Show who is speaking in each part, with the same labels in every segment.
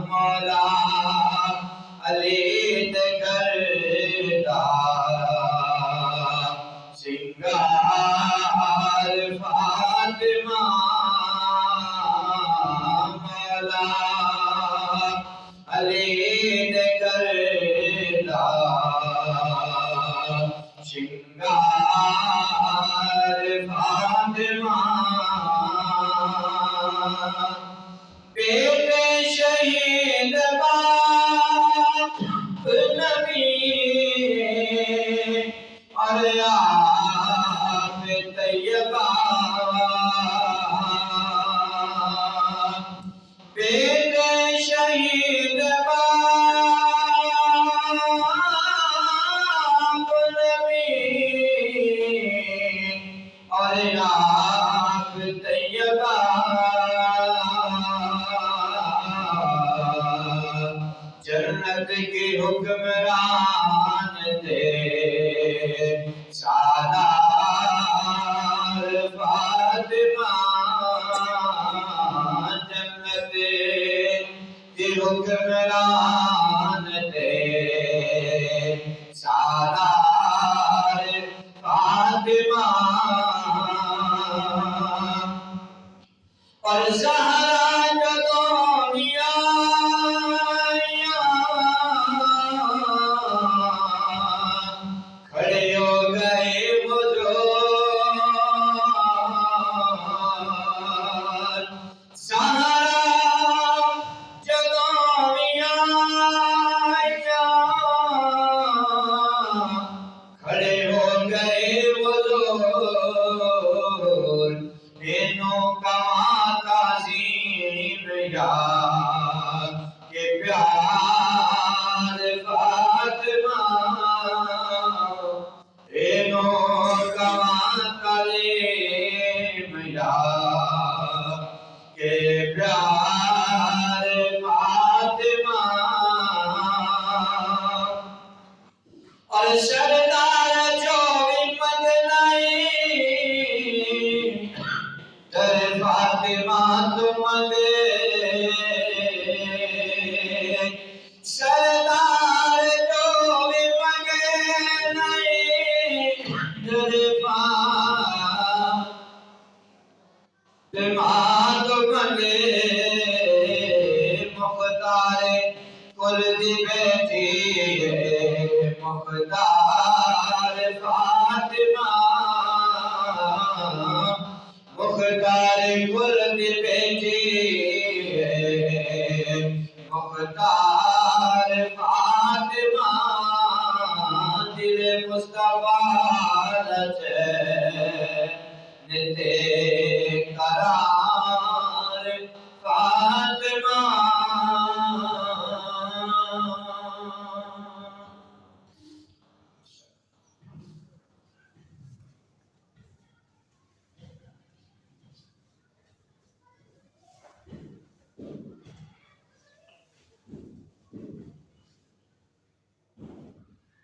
Speaker 1: مولا علی دے کردا سنگار فاطمہ مولا علی دے کردا سنگار فاطمہ بیٹے شہید باپ نبی اور آپ طیبہ بیٹے شہید باپ نبی اور آپ طیبہ جنت کی حکمران تھے سالار فاطمہ جنت کی حکمران تھے سالار فاطمہ اور زہرا کہ پیار فاطمہ اینوں کماں کلیم یا کہ پیار فاطمہ اور سردار چوبی مدنائی در فاطمہ تم دے سردار جو بھی مگے نہیں در فاطمہ تم دے مختار کل دی بیٹی مختار فاطمہ مختار کل دی بیٹی مختار فاطمہ دل مصطفیٰ نتے قرار فاطمہ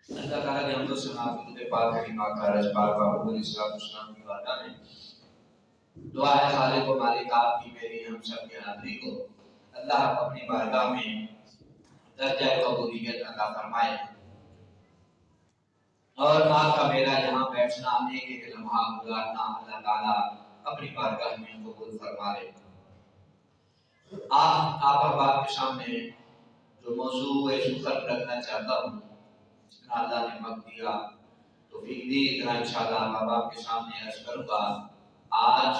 Speaker 1: اللہ تعالیٰ نے حمد و ثنا درود پاک کریم آقا رجبار کا حضور علیہ السلام کی بارگاہ میں دعا ہے خالق و مالک آپ کی میری ہم سب کی حاضری کو اللہ اپنی بارگاہ میں درجہ قبولیت عطا فرمائے اور ماں کا میرا یہاں بیٹھنا ایک ایک لمحہ گزارنا اللہ تعالیٰ اپنی بارگاہ میں قبول فرما لے۔ آپ احباب کے سامنے جو موضوع ذکر رکھنا چاہتا ہوں جتنا اللہ نے وقت دیا توفیق دی اتنا انشاءاللہ احباب کے سامنے عرض کروں گا۔ آج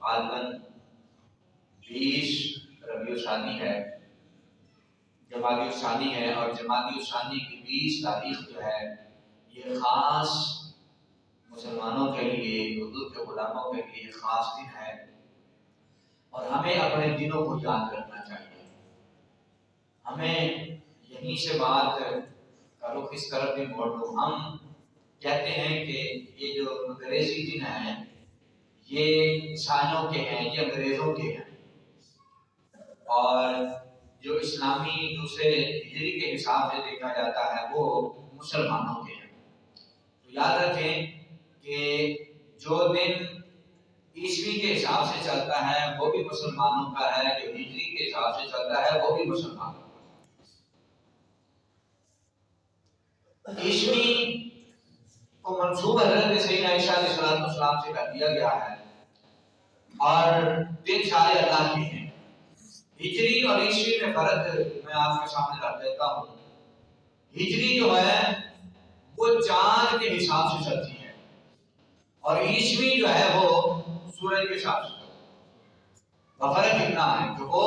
Speaker 1: غالباً 20 ربیع الثانی ہے، جمادی الثانی ہے، اور جمادی الثانی کی 20 تاریخ جو ہے یہ خاص مسلمانوں کے لیے حضور کے غلاموں کے لیے خاص دن ہے اور ہمیں اپنے دنوں کو یاد رکھنا چاہیے۔ ہمیں یہیں سے بات کا رخ اس طرف بھی موڑ دو۔ ہم کہتے ہیں کہ یہ جو انگریزی دن ہیں یہ عیسائیوں کے ہیں، یہ انگریزوں کے ہیں، اور جو اسلامی دوسرے ہجری کے حساب سے دیکھا جاتا ہے وہ مسلمانوں کے ہیں۔ تو یاد رکھیں کہ جو دن عیسوی کے حساب سے چلتا ہے وہ بھی مسلمانوں کا ہے، جو ہجری کے حساب سے چلتا ہے وہ بھی مسلمانوں کا۔ عیسوی کو منسوب حضرت سیدنا عیسیٰ علیہ السلام سے کر دیا گیا ہے، اور دن سارے اللہ کے ہیں۔ ہجری اور عیسوی میں فرق میں آپ کے سامنے رکھ دیتا ہوں۔ ہجری جو ہے وہ چاند کے حساب سے چلتی ہے، اور عیسوی جو ہے وہ سورج کے حساب سے چلتی ہے۔ فرق اتنا ہے کہ وہ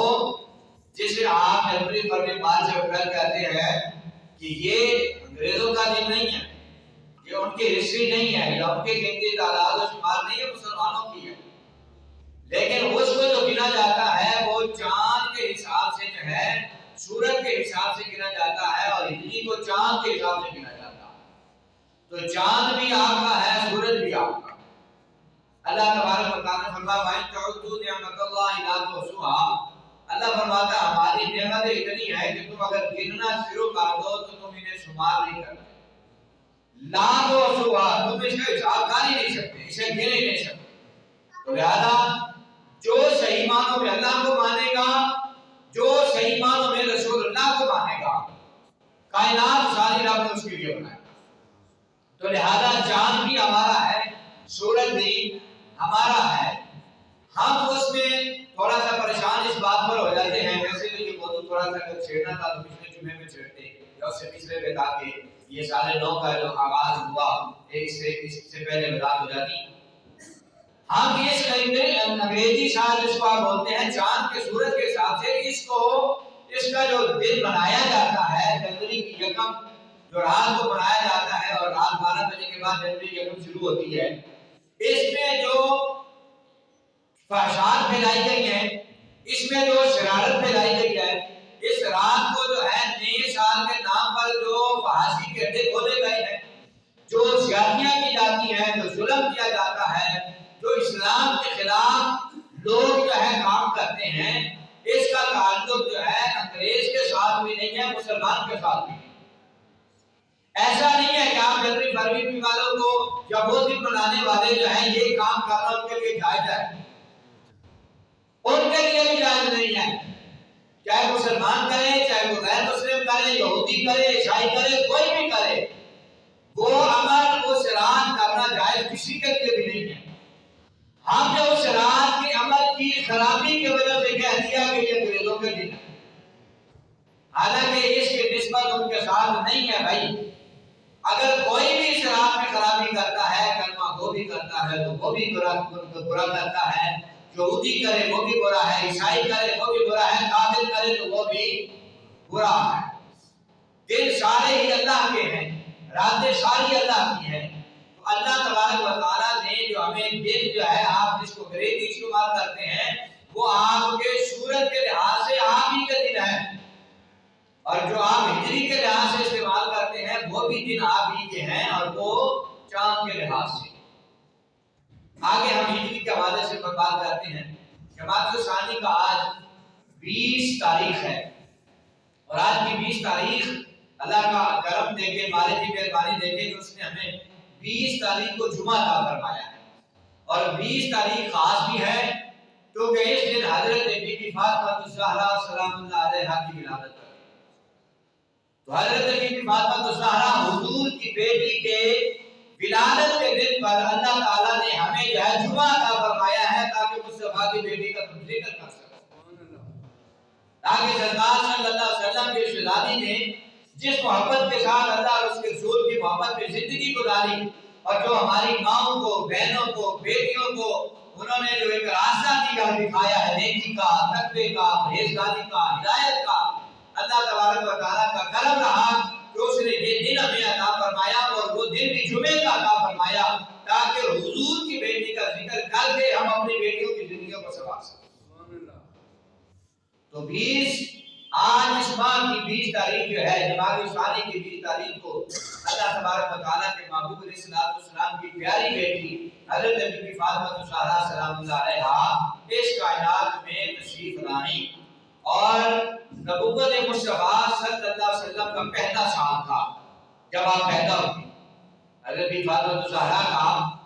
Speaker 1: جسے آپ جنوری فروری مارچ اپریل کہتے ہیں کہ یہ انگریزوں کا دن نہیں ہے، یہ ان کی ہسٹری نہیں ہے، یا ان کے گنتی تعداد و شمار نہیں ہے، مسلمانوں کی ہے، لیکن اس کو جو گنا جاتا ہے وہ چاند کے حساب سے جو ہے سورج کے حساب سے گنا جاتا ہے، اور ہجری کو چاند کے حساب سے گنا جاتا ہے۔ تو چاند بھی آپ کا ہے، سورج بھی آپ کا۔ اللہ تبارک و تعالیٰ نے فرمایا وَإِن تَعُدُّوا نِعْمَتَ اللَّهِ لَا تُحْصُوهَا۔ اللہ فرماتا ہے ہماری نعمت اتنی ہے کہ تم اگر گننا شروع کر دو تو تم انہیں شمار نہیں کرتے۔ لا تحصوها، تم اس کا حساب کر ہی نہیں سکتے، اسے گن ہی نہیں سکتے۔ تو لہذا جو صحیح معنوں میں اللہ کو مانے گا، جو صحیح معنوں میں رسول اللہ کو مانے گا، کائنات ساری رب نے اس کے لیے بنایا۔ تو لہذا چاند بھی ہمارا ہے، سورج بھی ہمارا ہے۔ ہم اس میں تھوڑا سا پریشان اس بات پر ہو جاتے ہیں، ویسے تو یہ موضوع تھوڑا سا اگر چھیڑنا تھا تو پچھلے جمعے میں چھیڑتے، یا اس سے پچھلے میں تھا کہ یہ سال نو کا جو آغاز ہوا اس سے پہلے وضاحت ہو جاتی۔ ہم اس انگریزی سال جس کو آپ بولتے ہیں چاند کے سورج کے حساب سے اس کا جو دن منایا جاتا ہے جنوری کی یکم، جو رات کو منایا جاتا ہے، اور رات 12 بجے کے بعد جنوری کی یکم شروع ہوتی ہے، اس میں جو فحشات پھیلائی گئی ہیں، اس میں جو شرارت پھیلائی گئی ہے، اس رات کو جو ہے نئے سال کے نام پر جو فحاشی کے اڈے کھولے گئے ہیں، جو زیادتیاں کی جاتی ہیں، جو ظلم کیا جاتا ہے، جو اسلام کے خلاف لوگ جو ہے کام کرتے ہیں، اس کا تعلق جو ہے انگریز کے ساتھ بھی نہیں ہے، مسلمان کے ساتھ بھی نہیں۔ ایسا نہیں ہے کہ آپ جنوری فروری والوں کو یا وہ دن منانے والے جو ہیں یہ کام کرنا ان کے لیے جائز ہے، ان کے لیے بھی جائز نہیں ہے۔ چاہے مسلمان کرے، چاہے وہ غیر مسلم کرے، یہودی کرے، عیسائی کرے، کوئی بھی کرے، وہ عمل اس رات کرنا جائز کسی کے لیے بھی نہیں ہے۔ ہم نے اس رات کے عمل کی خرابی کی وجہ سے کہہ دیا کہ یہ انگریزوں کے دن ہے، حالانکہ اس کی نسبت ان کے ساتھ نہیں ہے۔ بھائی اگر کوئی بھی اس رات میں خرابی کرتا ہے، کلمہ گو بھی کرتا ہے تو وہ بھی برا کرتا ہے، یہودی کرے وہ بھی برا ہے، عیسائی کرے وہ بھی برا ہے، کافر کرے تو وہ بھی برا ہے۔ دن سارے ہی اللہ کے ہیں، راتیں ساری اللہ کی ہیں۔ تو اللہ تبارک و تعالیٰ نے جو ہمیں دن جو ہے آپ جس کو انگریزی شمار کرتے ہیں وہ آپ کے سورج کے لحاظ سے آپ ہی کے دن ہے، اور جو آپ ہجری کے لحاظ سے استعمال کرتے ہیں وہ بھی دن آپ ہی کے ہیں، اور وہ چاند کے لحاظ سے۔ آگے ہم ہجری کے حوالے سے بات کرتے ہیں۔ جماعت ثانی کا آج 20 تاریخ ہے، اور آج کی 20 تاریخ اللہ کا کرم دیکھے، مالک کی مہربانی دیکھے کہ اس نے ہمیں 20 تاریخ کو جمعہ عطا فرمایا ہے، اور 20 تاریخ خاص بھی ہے کیونکہ اس دن حضرت بی بی فاطمہ الزہرا سلام اللہ علیہا کی ولادت ہے۔ تو حضرت بی بی فاطمہ الزہرا حضور کی بیٹی کے ولادت کے دن پر اللہ تعالیٰ نے ہمیں جو ہے جمعہ عطا فرمایا ہے تاکہ مصطفیٰ کی بیٹی کا تم ذکر کر سکو، تاکہ سرکار صلی اللہ علیہ وسلم کی شہزادی نے جس محبت کے ساتھ اللہ اور اس کے رسول کی محبت میں زندگی گزاری، اور جو ہماری ماؤں کو، بہنوں کو، بیٹیوں کو انہوں نے جو ایک راستہ دکھایا ہے نیکی کا، تقوی کا، پرہیزگاری کا، ہدایت کا، اللہ تبارک و تعالیٰ کا کرم رہا کہ اس نے یہ دن ہمیں عطا فرمایا، اور وہ دن بھی جمعے کا عطا فرمایا تاکہ حضور کی بیٹی کا ذکر کر کے ہم اپنی بیٹیوں کی زندگیوں کو سنوار سکیں۔ تو 20 آج اس ماہ کی 20 تاریخ جو ہے جماعت ثانی کی 20 تاریخ کو اللہ تبارک و تعالیٰ کے محبوب علیہ السلام کی پیاری بیٹی حضرت بی بی فاطمہ الزہرا سلام اللہ علیہا اس کائنات میں تشریف لائیں، اور نبوت مصطفیٰ صلی اللہ علیہ وسلم کا پہلا سال تھا جب آپ پیدا ہوئے۔ حضرت بی بی فاطمہ الزہرا کا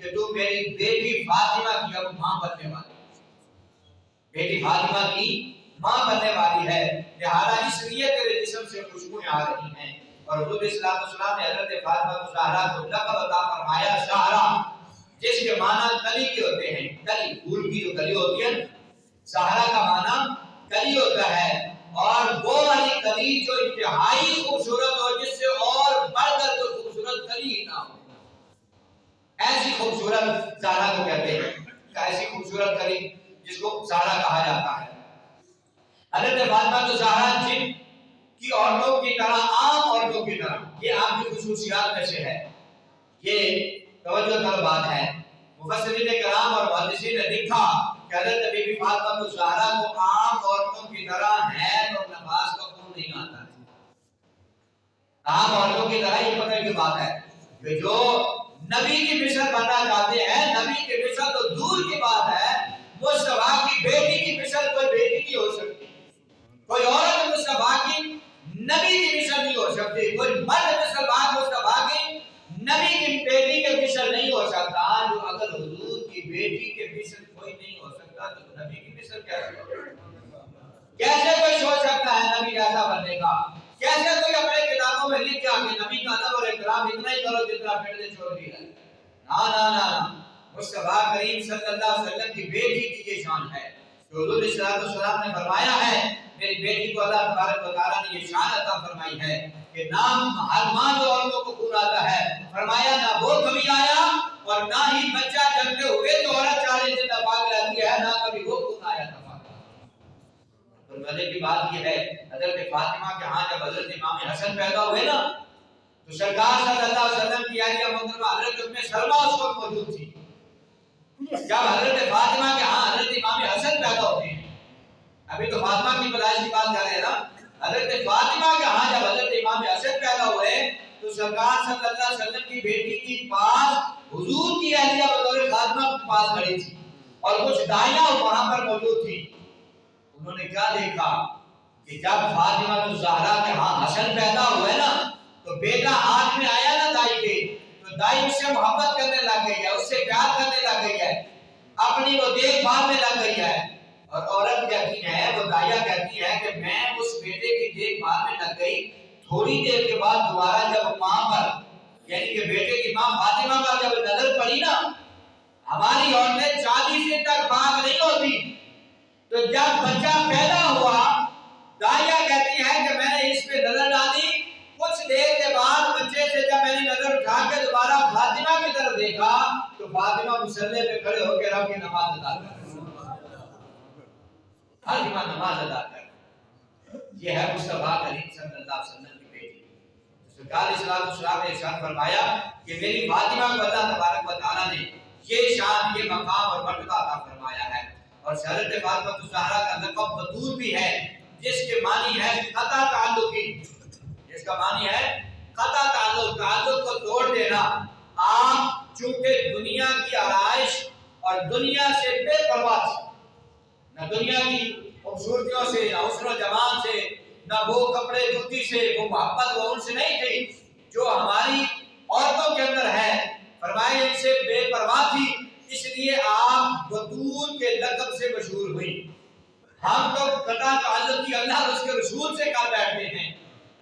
Speaker 1: کہ تو میری بیٹی فاطمہ کی اب ماں بننے والی ہے، بیٹی فاطمہ کی ماں بننے والی ہے، لہذا اس لیے تیرے جسم سے خوشبوئیں آ رہی ہیں۔ اور حضور صلی اللہ علیہ وسلم نے حضرت فاطمہ الزہرا کو لقب عطا فرمایا زہرا، جس کے معنی کلی کے ہوتے ہیں، کلی پھول کی جو کلی ہوتی ہے، زہرا کا معنی کلی ہوتا ہے، اور وہ والی کلی جو انتہائی خوبصورت ہو، جس سے اور بڑھ کر کوئی خوبصورت کلی ہی نہ ہو، ایسی خوبصورت زہرا کو کہتے ہیں، ایسی خوبصورت کلی جس کو زہرا کہا جاتا ہے۔ حضرت فاطمہ تو زہرا جن کی عورتوں کی طرح، عام عورتوں کی طرح، یہ آپ کی خصوصیات میں سے ہے، یہ توجہ طلب بات ہے۔ مفسرین کرام اور محدثین نے لکھا کہ حضرت بی بی فاطمہ تو زہرا کو عام عورتوں کی طرح حیض اور نفاس کا خون نہیں آتا ہے، عام عورتوں کی طرح، یہ پتہ کی بات ہے کہ جو نبی کی مثل بننا چاہتے ہیں، نبی کی مثل تو دور کی بات ہے، مصطفیٰ کی بیٹی کی مثل کوئی بیٹی نہیں ہو سکتی، کوئی عورت مصطفیٰ کی نبی کی مثل نہیں ہو سکتی، کوئی مرد مصطفیٰ کی نبی کی بیٹی کے مثل نہیں ہو سکتا۔ جو اگر حضور کی بیٹی کے مثل کوئی نہیں ہو سکتا تو نبی کی مثل کیسے ہو؟ کیسے کوئی سوچ سکتا ہے نبی جیسا بننے کا؟ کیسے کوئی اپنے کتابوں میں لکھ کے نبی کا ادب اور احترام اتنا ہی کرو جتنا پہلے چھوڑ دیا؟ نا، مصطفیٰ کریم صلی اللہ علیہ وسلم کی بیٹی کی یہ شان ہے۔ حضور صلی اللہ علیہ وسلم نے فرمایا ہے، میری بیٹی کو اللہ تبارک و تعالیٰ نے یہ شان عطا فرمائی ہے کہ نام ہر ماں جو عورتوں کو خون آتا ہے، فرمایا نہ وہ کبھی آیا اور نہ ہی بچہ جنتے ہوئے تو عورت 40 دن ناپاک رہتی ہے، نہ کبھی وہ خون آیا تھا۔ اور مزے کی بات یہ ہے، حضرت فاطمہ کے ہاں جب حضرت امام حسن پیدا ہوئے نا، تو سرکار صلی اللہ علیہ وسلم کی اہلیہ محترمہ حضرت ام سلمہ اس وقت موجود تھی۔ جب حضرت فاطمہ کے ہاں حضرت امام حسن پیدا ہوتے ہیں، ابھی تو فاطمہ کی پیدائش کی بات کر رہے ہیں نا، حضرت فاطمہ کے ہاں جب حضرت امام حسن پیدا ہوئے تو سرکار صلی اللہ علیہ وسلم کی بیٹی کی پاس حضور کی اہلیہ بطور خادمہ کے پاس کھڑی تھی، اور کچھ دائیاں وہاں پر موجود تھی۔ انہوں نے کیا دیکھا کہ جب فاطمہ الزہرا کے ہاں حسن پیدا ہوئے نا، تو بیٹا ہاتھ میں آیا نا دائی کے، تو دائی اس سے محبت کرنے لگ گئی ہے، اس سے پیار کرنے لگ گئی ہے، اپنی وہ دیکھ بھال میں لگ گئی ہے۔ اور عورت کہتی ہے، وہ دائیا کہتی ہے کہ میں اس بیٹے کی دیکھ بھال میں لگ گئی، تھوڑی دیر کے بعد دوبارہ جب ماں پر، یعنی کہ بیٹے کی ماں فاطمہ پر جب نظر پڑی نا، ہماری عورتیں 40 دن تک پاک نہیں ہوتی، تو جب بچہ پیدا ہوا، دائیا کہتی ہے کہ میں نے اس پہ نظر ڈالی، کچھ دیر کے بعد بچے سے جب میں نے نظر اٹھا کے دوبارہ فاطمہ کی طرف دیکھا تو فاطمہ مصلی پہ کھڑے ہو کے رب کی نماز ادا کر رہی، فاطمہ نماز ادا کر رہی۔ یہ ہے مصطفیٰ کریم صلی اللہ علیہ وسلم کی بیٹی۔ سرکار صلی اللہ علیہ وسلم نے ارشاد فرمایا کہ میری فاطمہ کو اللہ تبارک و تعالیٰ نے یہ شان، یہ مقام اور مرتبہ عطا فرمایا ہے۔ اور حضرت فاطمہ الزہرا کا لقب بتول بھی ہے، جس کے معنی ہے قطع تعلقی، جس کا معنی ہے قطع تعلق کو توڑ دینا۔ آپ چونکہ دنیا کی آرائش اور دنیا سے بے پرواہ تھی، نہ دنیا کی خوبصورتیوں سے، نہ حسن و جمال سے، نہ وہ کپڑے جوتی سے، وہ محبت وہ ان سے نہیں تھی جو ہماری عورتوں کے اندر ہے، فرمایا ان سے بے پرواہ تھی، اس لیے آپ بطول کے لقب سے مشہور ہوئی۔ ہم تو قطع تعلق کی اللہ اور اس کے رسول سے کہا بیٹھتے ہیں،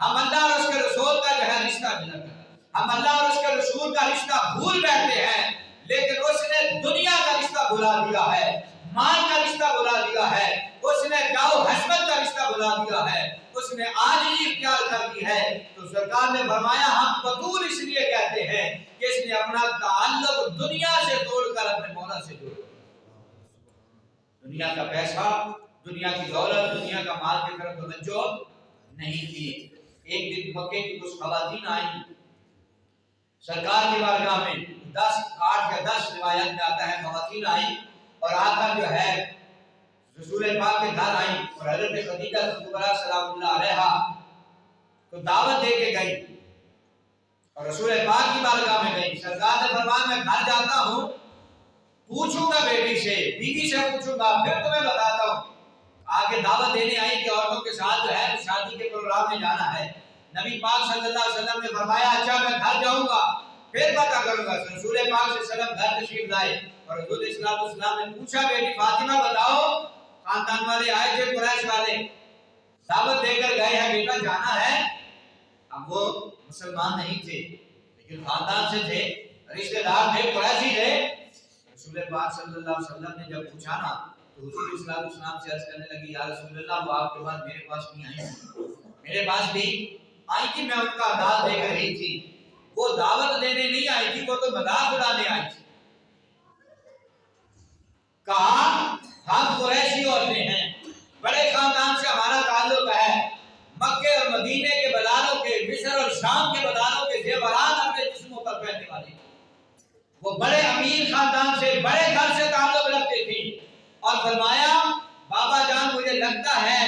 Speaker 1: ہم اللہ اور اس کے رسول کا جو ہے رشتہ ملا کر، ہم اللہ اور اس کے رسول کا رشتہ بھول بیٹھتے ہیں، لیکن اس نے دنیا کا رشتہ بھلا دیا ہے، مال کا رشتہ بھلا دیا ہے، اس نے جاؤ حسبت کا رشتہ بھلا دیا ہے، اس نے عاجزی اختیار کر دی ہے۔ تو سرکار نے فرمایا ہم بطول اس لیے کہتے ہیں کہ اس نے اپنا تعلق دنیا سے توڑ کر اپنے مولا سے جوڑا۔ دنیا کا پیسہ، دنیا کی دولت، دنیا کا مال کی طرف توجہ نہیں تھی۔ ایک دن مکے کی کچھ خواتین آئیں سرکار کی بارگاہ میں، 8 یا 10 روایت میں آتا ہے، خواتین آئیں اور آ کر جو ہے رسول پاک کے گھر آئیں اور حضرت خدیجہ کبریٰ سلام اللہ علیہا کو دعوت دے کے گئی اور رسول پاک کی بارگاہ میں گئی۔ سرکار نے فرمایا میں گھر جاتا ہوں، پوچھوں گا بیٹی سے، بیوی سے پوچھوں گا، پھر تمہیں بتاتا ہوں۔ آگے دعوت دینے آئی کہ عورتوں کے ساتھ جو ہے شادی کے پروگرام میں جانا ہے۔ نبی پاک صلی اللہ علیہ وسلم نے فرمایا اچھا میں گھر جاؤں گا، پھر پتہ کروں گا۔ رسول پاک صلی اللہ علیہ وسلم گھر تشریف لائے اور حضور اسلام السلام نے پوچھا بیٹی فاطمہ بتاؤ، خاندان والے آئے تھے قریش والے، دعوت دے کر گئے ہیں، بیٹا جانا ہے۔ اب وہ مسلمان نہیں تھے لیکن خاندان سے تھے، رشتہ دار تھے، قریشی تھے۔ رسول پاک صلی اللہ علیہ وسلم نے جب پوچھا نا تو حضور اسلام السلام سے عرض کرنے لگی یا رسول اللہ وہ آپ کے بعد میرے پاس نہیں آئی تھی، میرے پاس بھی آئی تھی، میں ان کا دعوت دے کر رہی تھی، وہ دعوت دینے نہیں آئی تھی، وہ تو مذاق اڑانے آئی تھی۔ کہا ہم قریشی عورتیں ہیں، بڑے خاندان سے ہمارا تعلق ہے، مکے اور مدینے کے بازاروں کے، مصر اور شام کے بازاروں کے زیورات اپنے جسموں پر پہننے والی، وہ بڑے امیر خاندان سے، بڑے گھر سے تعلق رکھتے تھے۔ اور فرمایا بابا جان مجھے لگتا ہے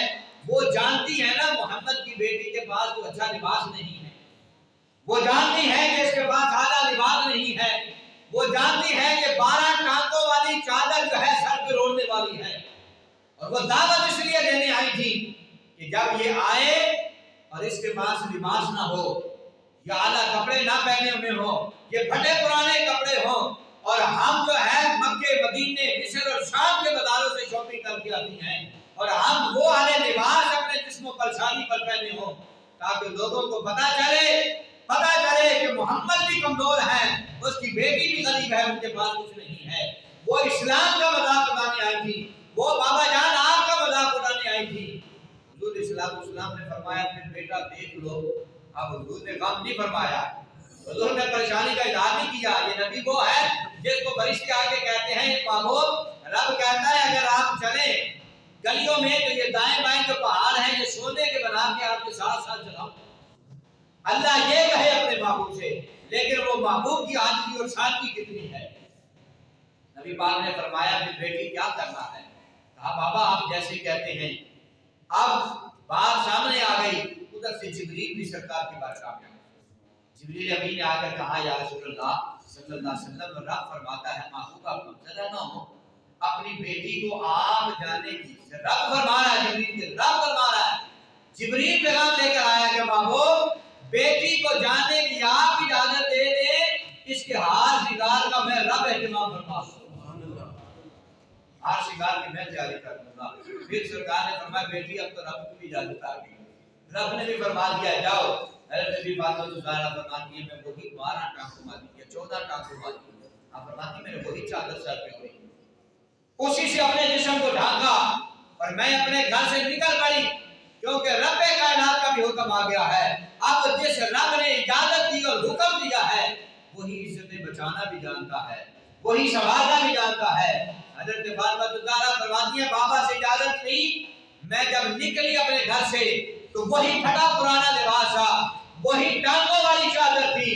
Speaker 1: وہ جانتی ہے نا محمد کی بیٹی کے پاس تو اچھا لباس نہیں ہے، وہ جانتی ہے کہ اس کے پاس اعلیٰ لباس نہیں ہے، وہ جانتی ہے کہ 12 ٹانکوں والی چادر جو ہے سر پہ روڑنے والی ہے، اور وہ دعوت اس لیے دینے آئی تھی کہ جب یہ آئے اور اس کے پاس لباس نہ ہو، یا اعلیٰ کپڑے نہ پہنے ہوئے ہوں، یہ پھٹے پرانے کپڑے ہوں، اور ہم جو ہے مکے مدینے مصر اور شام کے بازاروں سے شاپنگ کر کے آتی ہیں، اور ہم وہ والے لباس اپنے جسموں پر شادی پر پہنے ہوں، تاکہ لوگوں کو پتہ چلے کہ محمد بھی کمزور ہے، اس کی بیٹی بھی غریب ہے، ان کے پاس کچھ نہیں ہے۔ وہ اسلام کا مذاق اڑانے آئی تھی، وہ بابا جان آپ کا مذاق اڑانے آئی تھی۔ حضور اسلام نے فرمایا پھر بیٹا دیکھ لو۔ اب حضور نے غم نہیں فرمایا، حضور نے پریشانی کا اظہار نہیں کیا۔ یہ نبی وہ ہے جس کو فرشتے آ کے کہتے ہیں محبوب رب کہتا ہے اگر آپ چلیں گلیوں میں تو یہ دائیں بائیں جو پہاڑ ہیں یہ سونے کے بنا کے آپ کے ساتھ ساتھ چلاؤ۔ اللہ یہ کہے اپنے محبوب سے، لیکن وہ محبوب کی عاجزی اور سادگی کتنی ہے۔ نبی پاک نے فرمایا کہ بیٹی کیا کرنا ہے؟ کہا بابا آپ جیسے کہتے ہیں۔ اب بات سامنے آ گئی، ادھر سے جبریل بھی سرکار کی بارگاہ میں آئے۔ جبریل امین نے آ کر کہا یا رسول اللہ صلی اللہ علیہ وسلم رب فرماتا ہے محبوب آپ مبتلا نہ ہو، اپنی بیٹی کو آپ جانے کی رب فرما رہا ہے، جبریل کے رب فرما رہا ہے، جبریل پیغام لے کر آیا کہ محبوب بیٹی کو جانے کی آپ اجازت دے دیں، اس کے ہار شنگار کا میں رب اہتمام فرما دوں، ہار شنگار کی میں تیاری کر دوں گا۔ پھر سرکار نے فرمایا بیٹی اب تو رب کی اجازت آ گئی، رب نے بھی فرما دیا جاؤ۔ حضرت نبی پاک صلی اللہ علیہ وسلم فرماتی ہے میں وہی 12 ٹانکوں والی یا 14 ٹانکوں والی، آپ فرماتی میں نے وہی چادر سر پہ ہوئی، اسی سے اپنے جسم کو ڈھانکا اور میں اپنے گھر سے نکل پڑی، کیونکہ رب کائنات کا بھی حکم آ گیا ہے۔ اب جس رب نے اجازت دی اور حکم دیا ہے وہی عزتیں بچانا بھی جانتا ہے، وہی سنبھالنا بھی جانتا ہے۔ حضرت فاطمہ الزہرا فرماتی ہے بابا سے اجازت لی، میں جب نکلی اپنے گھر سے تو وہی پھٹا پرانا لباس تھا، وہی ٹانگوں والی چادر تھی،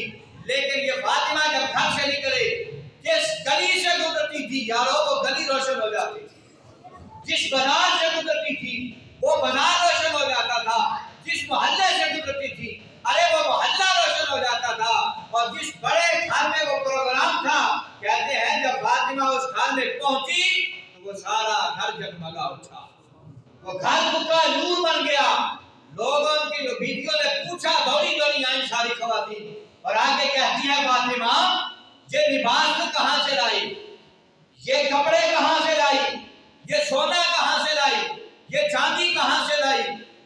Speaker 1: لیکن یہ فاطمہ جب گھر سے نکلے جس گلی سے گزرتی تھی یارو وہ گلی روشن ہو جاتی تھی، جس بازار سے گزرتی تھی وہ بازار روشن ہو جاتا تھا، جس محلے سے گزرتی تھی ارے وہ محلہ روشن ہو جاتا تھا، اور جس بڑے گھر میں وہ پروگرام تھا کہتے ہیں جب فاطمہ اس گھر میں پہنچی تو وہ سارا گھر جگمگا اٹھا، وہ گھر کا نور بن گیا۔ لوگوں کی جو بیویوں نے پوچھا دوڑی دوڑی آئیں ساری خواتین، اور آگے کہتی ہے فاطمہ یہ لباس کہاں سے لائی، یہ کپڑے کہاں سے لائی، یہ سونا کہاں سے لائی، یہ چاندی کہاں سے لائی،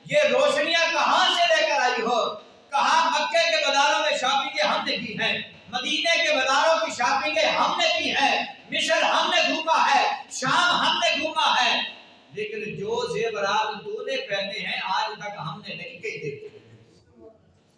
Speaker 1: یہ روشنیاں کہاں سے لے کر آئی ہو؟ کہا مکے کے بازاروں میں شاپنگیں ہم نے کی ہیں، مدینے کے بازاروں کی شاپنگیں ہم نے کی ہیں، مصر ہم نے گھوما ہے، شام ہم نے گھوما ہے، لیکن جو زیورات تو نے پہنے ہیں آج تک ہم نے نہیں کہیں دیکھے،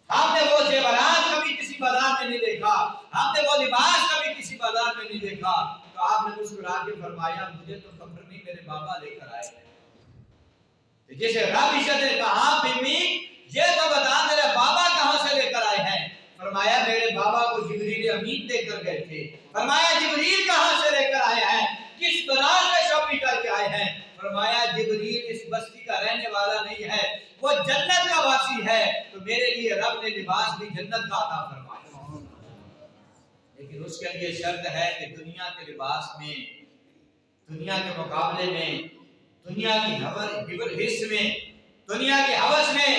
Speaker 1: ہم نے وہ زیورات کبھی کسی بازار میں نہیں دیکھا، ہم نے وہ لباس کبھی کسی بازار میں نہیں دیکھا۔ تو آپ نے مسکرا کے فرمایا مجھے تو خبر نہیں، میرے بابا لے کر آئے ہیں۔ جسے رب عزت نے کہا بیوی یہ تو بتا میرے بابا کہاں سے لے کر آئے ہیں؟ فرمایا میرے بابا کو جبریل امین دے کر گئے تھے۔ فرمایا جبریل کہاں سے لے کر آئے ہیں؟ کس بازار سے شاپنگ کر کے آئے ہیں؟ فرمایا جبریل اس بستی کا رہنے والا نہیں ہے، وہ جنت کا واسی ہے، تو میرے لیے رب نے لباس بھی جنت کا عطا فرمایا، لیکن اس کے لیے شرط ہے کہ دنیا کے لباس میں، دنیا کے مقابلے میں، دنیا کی حرص میں، دنیا کے ہوس میں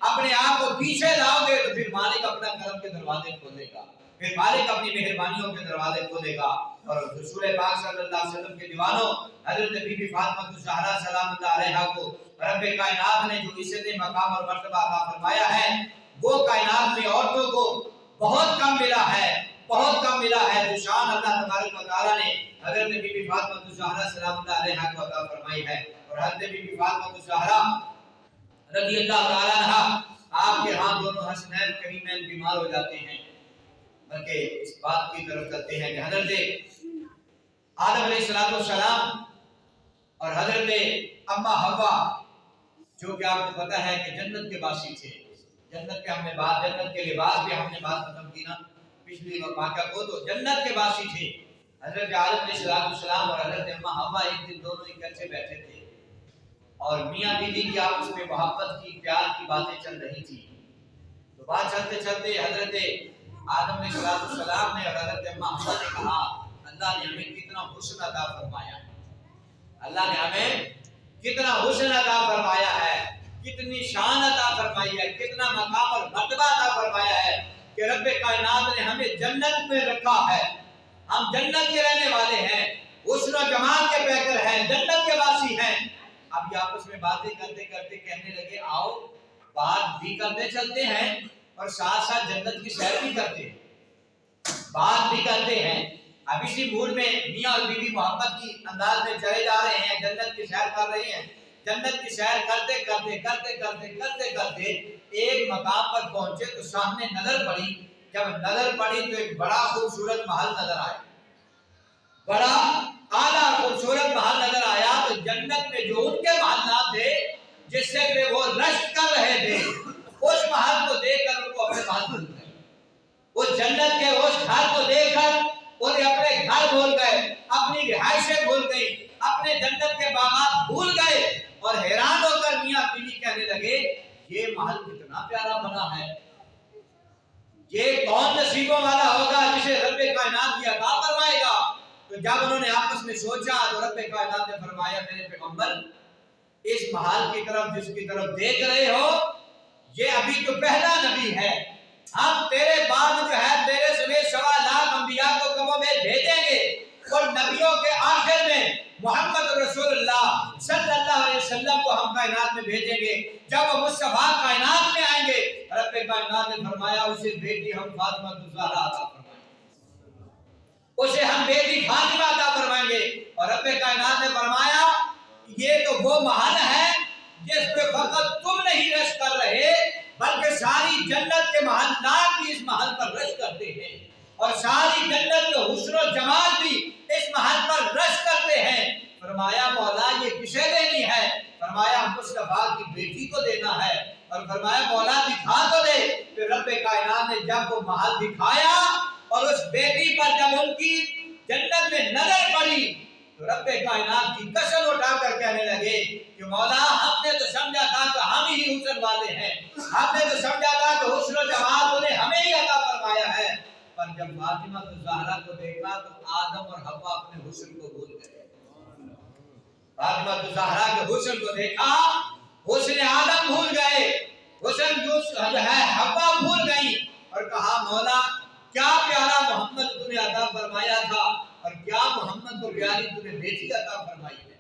Speaker 1: اپنے آپ کو پیچھے لاؤ گے تو پھر مالک اپنا کرم کے دروازے کھولے گا۔ پھر مالک اپنی مہربانیوں کے دروازے کھولے گا اور رسول پاک صلی اللہ علیہ وسلم کے دیوانوں حضرت بی بی فاطمہ الزہرا سلام اللہ علیہا کو رب کائنات نے جو عزت مقام اور مرتبہ عطا فرمایا ہے وہ کائنات میں عورتوں کو بہت کم ملا ہے، بہت کم ملا ہے جو شان اللہ تبارک و تعالیٰ نے حضرت بی بی فاطمہ الزہرا سلام اللہ علیہا کو عطا فرمائی ہے۔ اور حضرت بی بی فاطمہ الزہرا رضی اللہ تعالیٰ عنہ آپ کے ہاں دونوں حسنین کریمین بیمار ہو جاتے ہیں، بلکہ اس بات کی طرف کرتے ہیں کہ حضرت آدم علیہ السلام اور حضرت اما حوا جو کہ آپ کو پتہ ہے کہ جنت کے باسی تھے، جنت کے ہم نے بات، جنت کے لباس بھی ہم نے بات ختم کی نا پچھلی واقعہ کو، تو جنت کے باسی تھے حضرت آدم علیہ السلام اور حضرت اما حوا۔ ایک دن دونوں اکٹھے بیٹھے تھے اور میاں بیوی کی آپس میں محبت کی، پیار کی باتیں چل رہی تھی، تو بات چلتے چلتے حضرت آدم علیہ السلام نے اور حضرت اما حوا نے کہا اللہ نے ہمیں کتنا حسن عطا فرمایا ہے، اللہ نے ہمیں کتنا حسن عطا فرمایا ہے، کتنی شان عطا فرمائی ہے، کتنا مقام اور مرتبہ عطا فرمایا ہے کہ رب کائنات نے ہمیں جنت میں رکھا ہے، ہم جنت کے رہنے والے ہیں، حسن و جمال کے پیکر ہیں، جنت کے واسی ہیں۔ اب یہ آپس میں باتیں کرتے کرتے کہنے لگے آؤ بات بھی کرتے چلتے ہیں اور ساتھ ساتھ جنت کی سیر بھی کرتے ہیں، بات بھی کرتے ہیں۔ اب اسی موڈ میں میاں اور بیوی محبت کی انداز میں چلے جا رہے ہیں، جنت کی سیر کر رہے ہیں، جنت کی سیر کرتے کرتے ایک مقام پر پہنچے تو سامنے نظر پڑی، جب نظر پڑی تو ایک بڑا خوبصورت محل نظر آیا، بڑا اعلیٰ خوبصورت محل نظر آیا۔ تو جنت میں جو ان کے محلات تھے جس سے کہ وہ رشک کر رہے تھے، اس محل کو دیکھ کر ان کو اپنے محل بھول گئے، اس جنت کے اس گھر کو دیکھ کر انہیں اپنے گھر بھول گئے، اپنی رہائشیں بھول گئی، اپنے جنت کے باغات بھول گئے اور حیران ہو کر میاں بیوی کہنے لگے یہ محل کتنا پیارا بنا ہے، یہ کون نصیبوں والا ہوگا جسے رب کائنات کی عطا فرمائے گا۔ تو جب انہوں نے آپس میں سوچا تو رب کائنات نے فرمایا میرے پیغمبر اس محل کی طرف جس کی طرف دیکھ رہے ہو یہ ابھی تو پہلا نبی ہے، ہم تیرے بعد جو ہے تیرے سمیت 1.25 انبیاء کو کم و بیش بھیجیں گے اور نبیوں کے آخر میں محمد رسول اللہ صلی اللہ علیہ وسلم کو ہم کائنات میں بھیجیں گے۔ جب وہ مصطفیٰ کائنات میں آئیں گے رب کائنات نے فرمایا اسے بیٹی ہم فاطمہ الزہرا عطا فرمائیں گے، اسے ہم بیٹی فاطمہ عطا فرمائیں گے۔ اور رب کائنات نے فرمایا یہ تو وہ محل ہے جس پہ فقط تم نہیں رش کر رہے بلکہ ساری جنت کے محلات بھی اس محل پر رش کرتے ہیں اور ساری جنت کے حسن و جمال بھی اس محل پر رش کرتے ہیں۔ فرمایا مولا یہ کسے دینی ہے؟ فرمایا مصطفیٰ کی بیٹی کو دینا ہے۔ اور فرمایا مولا دکھا تو دے۔ پھر رب کائنات نے جب وہ محل دکھایا اور اس بیٹی پر جب ان کی جنت میں نظر پڑی تو رب کائنات کی قسم اٹھا کر کہنے لگے کہ مولا ہم نے تو سمجھا تھا کہ ہم ہی حسن والے ہیں، ہم نے تو سمجھا تھا کہ حسن و جمال انہیں ہمیں ہی عطا فرمایا ہے، پر جب فاطمہ الزہرا کو دیکھا تو آدم اور حوا اپنے حسن کو بھول گئے۔ فاطمہ الزہرا کے حسن کو دیکھا، حسن آدم بھول گئے، حسن جو ہے حوا بھول گئی اور کہا مولا کیا پیارا محمد تمہیں عطا فرمایا تھا اور کیا محمد کو پیاری تمہیں بیٹی عطا فرمائی ہے۔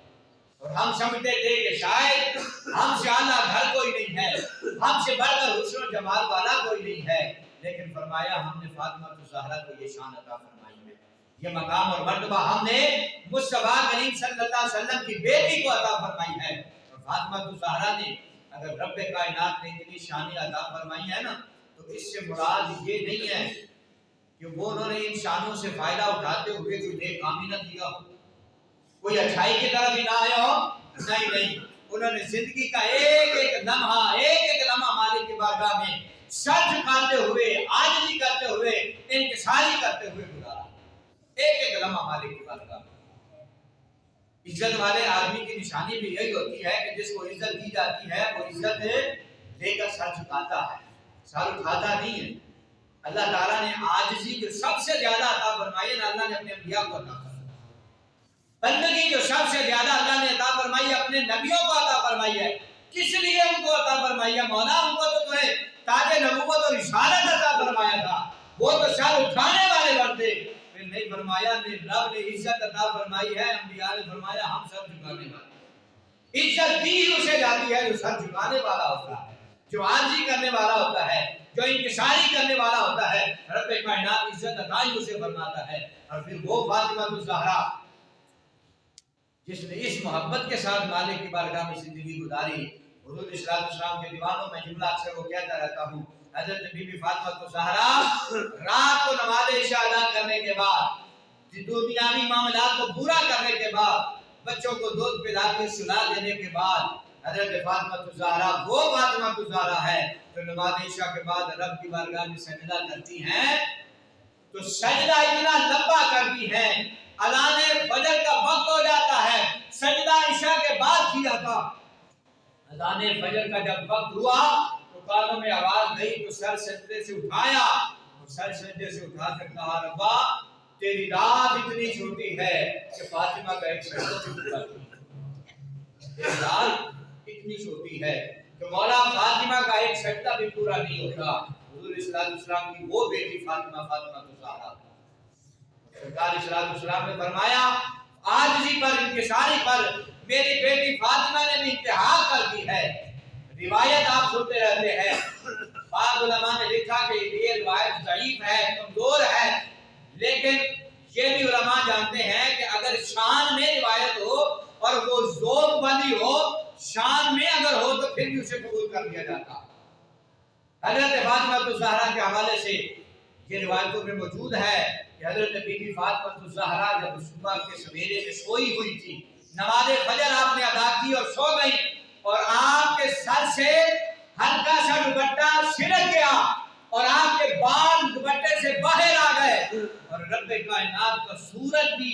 Speaker 1: اور ہم سمجھتے تھے کہ شاید ہم سے اعلیٰ گھر کوئی نہیں ہے، ہم سے بڑھ کر حسن و جمال والا کوئی نہیں ہے، لیکن فرمایا ہم نے فاطمہ الزہرا کو یہ شان عطا فرمائی ہے، یہ مقام اور مرتبہ ہم نے مصطفیٰ کریم صلی اللہ علیہ وسلم کی بیٹی کو عطا فرمائی ہے۔ اور فاطمہ الزہرا نے اگر رب کائنات نے اتنی شانیں عطا فرمائی ہے نا تو اس سے مراد یہ نہیں ہے کہ وہ انہوں نے ان شانوں سے فائدہ اٹھاتے ہوئے کوئی نیک کام ہی نہ کیا ہو، کوئی اچھائی کی طرف ہی نہ آیا ہو، نہیں، انہوں نے زندگی کا ایک ایک لمحہ مالک کی بارگاہ میں سر جھکاتے ہوئے، عاجزی کرتے ہوئے، انکساری کرتے ہوئے گزارا، ایک ایک لمحہ مالک کی بارگاہ میں۔ عزت والے آدمی کی نشانی بھی یہی ہوتی ہے کہ جس کو عزت دی جاتی ہے وہ عزت لے کر سر جھکاتا ہے، سر اٹھاتا نہیں ہے۔ اللہ تعالیٰ نے عاجزی جو سب سے زیادہ عطا فرمائی ہے اللہ نے اپنے انبیاء کو عطا فرمائی، بندگی جو سب سے زیادہ اللہ نے عطا فرمائی ہے اپنے نبیوں کو عطا فرمائی ہے۔ کس لیے ان کو عطا فرمائی ہے؟ مولا ان کو تو تمہیں تاج نبوت اور رسالت عطا فرمایا تھا، وہ تو سر اٹھانے والے بنتے، پھر نہیں فرمایا رب نے عزت عطا فرمائی ہے، انبیاء نے فرمایا ہم سر جھکانے والے، عزت دی اسے جاتی ہے جو سر جھکانے والا ہوتا ہے، جو عاجزی کرنے والا ہوتا ہے، جو انکساری کرنے والا ہوتا ہے، رب کائنات عزت عطا ہی اسے فرماتا ہے۔ اور پھر وہ فاطمہ الزہرا جس نے اس محبت کے ساتھ مالک کی بارگاہ میں زندگی گزاری، حضور صلی اللہ علیہ وسلم کے دیوانوں میں جملہ اکثر وہ کہتا رہتا ہوں، حضرت بی بی فاطمہ الزہرا رات کو نماز عشاء ادا کرنے کے بعد، دنیاوی معاملات کو پورا کرنے کے بعد، بچوں کو دودھ پلا کے سلا دینے کے بعد، حضرت فاطمہ الزہرا وہ فاطمہ الزہرا ہے جو نماز عشاء کے بعد رب کی بارگاہ میں سجدہ کرتی ہیں تو سجدہ اتنا لمبا کرتی ہیں، اذان فجر کا وقت ہو جاتا ہے، سجدہ عشاء کے بعد کیا تھا، اذان فجر کا جب وقت ہوا تو کانوں میں آواز گئی تو سر سجدے سے اٹھایا، اور سر سجدے سے اٹھا کر کہا ربا تیری رات اتنی چھوٹی ہے کہ فاطمہ کا ایک سجدہ بھی پورا نہیں، تیری رات اتنی چھوٹی ہے کہ مولا فاطمہ کا ایک سجدہ بھی پورا نہیں ہوتا۔ حضور صلی اللہ علیہ وسلم کی وہ بیٹی فاطمہ الزہرا، سرکار صلی اللہ علیہ وسلم نے فرمایا عاجزی پر، انکساری پر میری بیٹی فاطمہ نے بھی انتہا کر دی ہے۔ روایت آپ سنتے رہتے ہیں، بعض علماء نے لکھا کہ یہ روایت ضعیف ہے، کمزور ہے، لیکن یہ بھی علماء جانتے ہیں کہ اگر شان میں روایت ہو اور وہ ذوق والی ہو، شان میں اگر ہو تو پھر بھی اسے قبول کر لیا جاتا۔ حضرت فاطمہ الزہرا کے حوالے سے یہ روایتوں میں موجود ہے کہ حضرت بی بی فاطمہ الزہرا جب صبح کے سویرے میں سوئی ہوئی تھی، نماز فجر آپ نے ادا کی اور سو گئی، اور آپ کے سر سے ہلکا سا دوپٹہ سرک گیا اور آپ کے بال دوپٹے سے باہر آ گئے، اور رب کائنات کا سورج بھی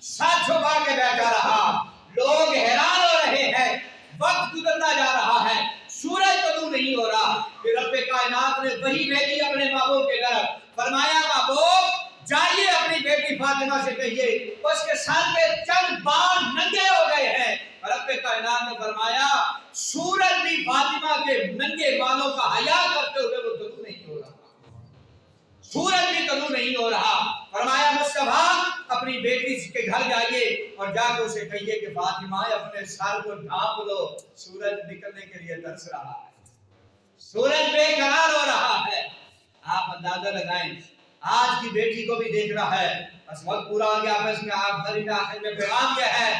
Speaker 1: سر چھپا کے بیٹھا رہا، لوگ حیران ہو رہے ہیں، وقت گزرتا جا رہا ہے، سورج طلوع نہیں ہو رہا، پھر رب کائنات نے وحی بھیجی اپنے محبوب کے طرف، فرمایا محبوب جائیے اپنی بیٹی فاطمہ سے کہیے اس کے سر کے چند بال ننگے ہو گئے ہیں، اور رب کائنات نے فرمایا سورج بھی فاطمہ کے ننگے بالوں کا حیا کرتے ہوئے وہ طلوع نہیں ہو رہا، سورج بھی طلوع نہیں ہو رہا۔ فرمایا مصطفیٰ اپنی بیٹی کے گھر جائیے اور جا کے اسے کہیے کہ فاطمہ اپنے سر کو ڈھانپ لو، سورج نکلنے کے لیے ترس رہا ہے، سورج بے قرار ہو رہا ہے۔ آپ اندازہ لگائیں، آج کی بیٹی کو بھی دیکھ رہا ہے، بس وقت پورا ہو گیا، بس میں آخر میں پیغام یہ ہے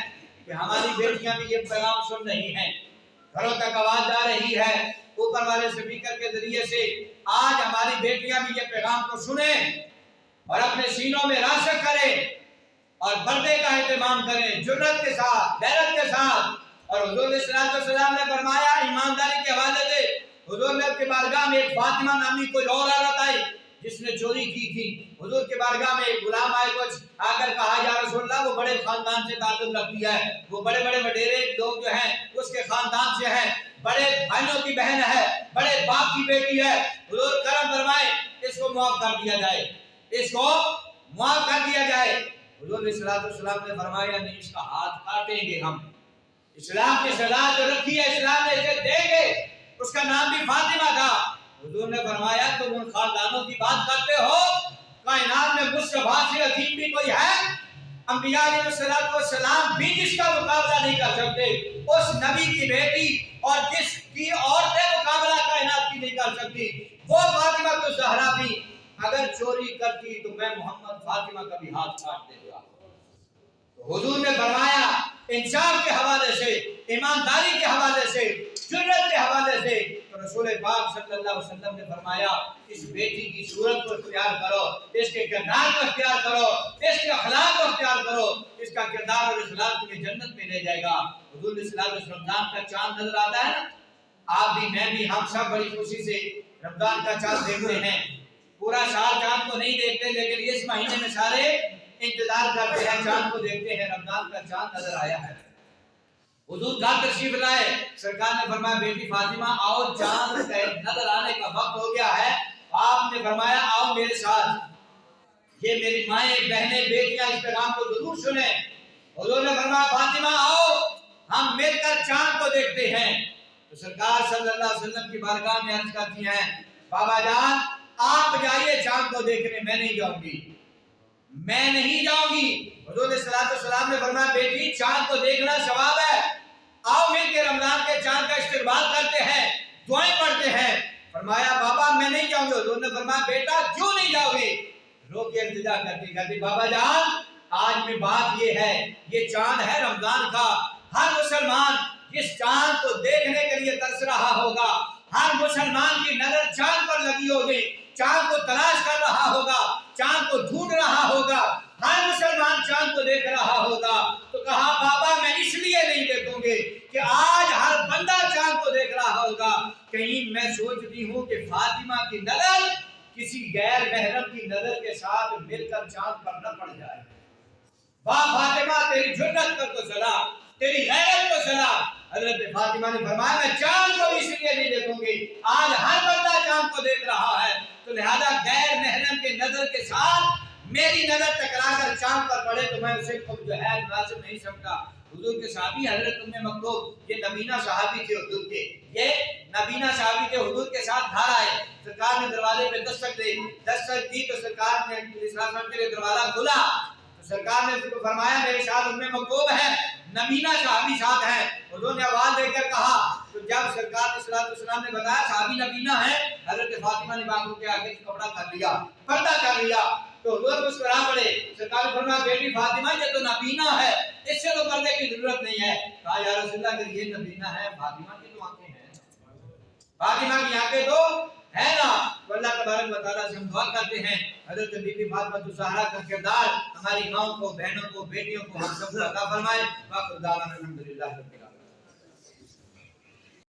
Speaker 1: کہ ہماری بیٹیاں بھی یہ پیغام سن رہی ہیں، گھروں تک آواز جا رہی ہے اوپر والے سپیکر کے ذریعے سے، آج ہماری بیٹیاں بھی یہ پیغام کو سنیں اور اپنے سینوں میں راسخ کریں اور پردے کا اہتمام کریں، جرأت کے ساتھ، غیرت کے ساتھ۔ اور حضور صلی اللہ علیہ وسلم نے فرمایا ایمانداری کے حوالے سے، حضور نے اپنی بارگاہ میں ایک فاطمہ نامی کوئی اور عورت آئی جس نے چوری کی تھی، حضور کے بارگاہ میں ایک غلام آئے، کچھ آ کر کہا یا رسول اللہ وہ بڑے خاندان سے تعلق رکھتی ہے، وہ بڑے بڑے وڈیرے لوگ جو ہیں اس کے خاندان سے ہیں، بڑے بھائیوں کی بہن ہے، بڑے باپ کی بیٹی ہے، حضور کرم فرمائے اس کو معاف کر دیا جائے، اس کو معاف کر دیا جائے۔ حضور صلی اللہ علیہ وسلم نے فرمایا نہیں، اس کا ہاتھ کاٹیں گے ہم، اسلام کی سزا جو رکھی ہے اسلام نے اسے دیں گے، اس کا نام بھی فاطمہ تھا۔ حضور نے فرمایا تم ان خاندانوں کی بات کرتے ہو، کائنات میں مصطفیٰ سے عظیم بھی کوئی ہے؟ انبیاء علیہ السلام بھی جس کا مقابلہ نہیں کر سکتے، اس نبی کی بیٹی اور جس کی عورتیں مقابلہ کائنات کی نہیں کر سکتی، وہ فاطمہ الزہرا بھی اگر چوری کرتی تو میں محمد فاطمہ کا بھی ہاتھ کاٹ دے گا۔ حضور نے فرمایا انصاف کے حوالے سے، ایمانداری کے حوالے سے، جرأت کے حوالے سے، تو رسول پاک صلی اللہ علیہ وسلم نے فرمایا اس بیٹی کی صورت کو اختیار کرو، اس کے کردار کو اختیار کرو، اس کے اخلاق کو اختیار کرو، اس کا کردار اور اخلاق تمہیں جنت میں لے جائے گا۔ حضور صلی اللہ علیہ وسلم رمضان کا چاند نظر آتا ہے نا، آپ بھی میں بھی ہم سب بڑی خوشی سے رمضان کا چاند دیکھتے ہیں، پورا سال چاند کو نہیں دیکھتے لیکن اس مہینے میں سارے انتظار کرتے ہیں، چاند کو دیکھتے ہیں، رمضان کا چاند نظر آیا ہے۔ حضور گھر تشریف لائے، سرکار نے فرمایا بیٹی فاطمہ آؤ، چاند نظر آنے کا وقت ہو گیا ہے۔ آپ نے فرمایا آؤ میرے ساتھ، یہ میری مائیں بہنیں بیٹیاں اس پیغام کو ضرور سنیں۔ حضور نے فرمایا فاطمہ آؤ ہم مل کر چاند کو دیکھتے ہیں۔ تو سرکار صلی اللہ علیہ وسلم کی بارگاہ میں عرض کرتی ہیں بابا جان آپ جائیے چاند کو دیکھنے، میں نہیں جاؤں گی، میں نہیں جاؤں گی۔ حضور صلی اللہ علیہ وسلم نے فرمایا بیٹی چاند کو دیکھنا ثواب ہے، آؤ مل کے رمضان کے چاند کا استقبال کرتے ہیں، دعائیں پڑھتے ہیں۔ فرمایا بابا میں نہیں جاؤں گا۔ حضور نے فرمایا بیٹا کیوں نہیں جاؤ گے؟ رو کے التجا کرتی بابا جان آج میں بات یہ ہے، یہ چاند ہے رمضان کا، ہر مسلمان اس چاند کو دیکھنے کے لیے ترس رہا ہوگا، ہر مسلمان کی نظر چاند پر لگی ہوگی، چاند کو تلاش کر رہا ہوگا، چاند کو ڈھونڈ رہا ہوگا، ہر مسلمان چاند کو دیکھ رہا ہوگا۔ تو کہا بابا میں اس لیے نہیں دیکھوں گے کہ آج ہر بندہ چاند کو دیکھ رہا ہوگا، کہیں میں سوچتی ہوں کہ فاطمہ کی نظر کسی غیر محرم کی نظر کے ساتھ مل کر چاند پر نہ پڑ جائے۔ واہ فاطمہ تیری جرت کو سلام، تیری غیرت کو سلام۔ حضرت فاطمہ نے فرمایا میں چاند کو بھی اس لیے نہیں دیکھوں گی، آج ہر بندہ چاند کو دیکھ رہا ہے، تو لہذا غیر محرم کے نظر کے ساتھ میری نظر ٹکرا کر چاند پر پڑے تو میں اسے جو ہے مناسب نہیں سمجھتا۔ حضور کے صحابی حضرت ام مکتوم، یہ نبینہ صحابی تھے حضور کے، یہ نبینہ صحابی تھے، حضور کے ساتھ گھر آئے، سرکار نے دروازے پہ دستک دی تو سرکار نے کے لیے دروازہ کھلا تو سرکار نے فرمایا میرے ساتھ ام مکتوم ہے، نبینہ صحابی ساتھ ہیں۔ حضور نے آواز دے کر کہا تو جب سرکار نے صلی اللہ علیہ وسلم نے بتایا صحابی نبینہ ہے، حضرت فاطمہ نے باغوں کے آگے کپڑا کر لیا، پردہ کر لیا، تو حضور مسکرا پڑے۔ سرکار نے فرمایا بیٹی فاطمہ یہ تو نبینہ ہے، اس سے تو پردے کی ضرورت نہیں ہے۔ کہا یا رسول اللہ اگر یہ نبینہ ہے، فاطمہ کی تو آنکھیں ہیں، فاطمہ کی آنکھیں تو ہے نا۔ تو اللہ تبارک و تعالیٰ سے ہم دعا کرتے ہیں حضرت بی بی فاطمہ الزہرا کا کردار ہماری ماؤں کو، بہنوں کو، بیٹیوں کو ہم سب کو عطا فرمائے۔ واخر دعوانا الحمدللہ رب العالمین۔